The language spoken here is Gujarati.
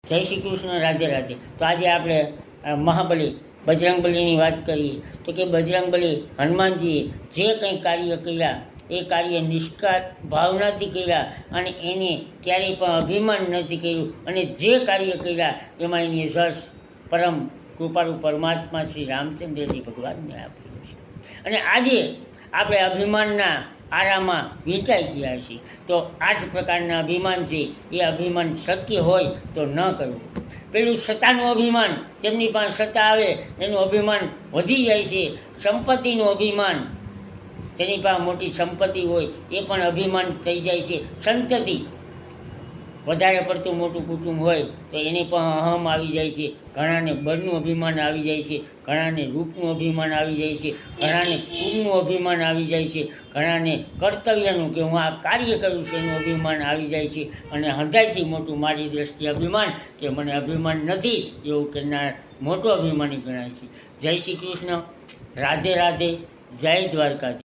જય શ્રી કૃષ્ણ, રાધે રાધે। તો આજે આપણે મહાબલી બજરંગબલીની વાત કરીએ તો કે બજરંગબલી હનુમાનજીએ જે કંઈ કાર્ય કર્યા એ કાર્ય નિષ્કાળ ભાવનાથી કર્યા અને એને ક્યારેય પણ અભિમાન નથી કર્યું અને જે કાર્ય કર્યા એમાં એની યશ પરમ કૃપાળુ પરમાત્મા શ્રી રામચંદ્રજી ભગવાનને આપ્યું છે। અને આજે આપણે અભિમાનના આરામાં વીંટાઈ ગયા છીએ। તો આ જ પ્રકારના અભિમાન છે, એ અભિમાન શક્ય હોય તો ન કરવું। પેલું સત્તાનું અભિમાન, જેમની પાસે સત્તા આવે એનું અભિમાન વધી જાય છે। સંપત્તિનું અભિમાન, જેની પાસે મોટી સંપત્તિ હોય એ પણ અભિમાન થઈ જાય છે। સંતતિ, વધારે પડતું મોટું કુટુંબ હોય તો એને પણ અહમ આવી જાય છે। ઘણાને બળનું અભિમાન આવી જાય છે, ઘણાને રૂપનું અભિમાન આવી જાય છે, ઘણાને કુળનું અભિમાન આવી જાય છે, ઘણાને કર્તવ્યનું કે હું આ કાર્ય કરું છું એનું અભિમાન આવી જાય છે। અને હૃદયથી મોટું મારી દ્રષ્ટિએ અભિમાન કે મને અભિમાન નથી એવું કહેનાર મોટો અભિમાની ગણાય છે। જય શ્રી કૃષ્ણ, રાધે રાધે, જય દ્વારકાધીશ।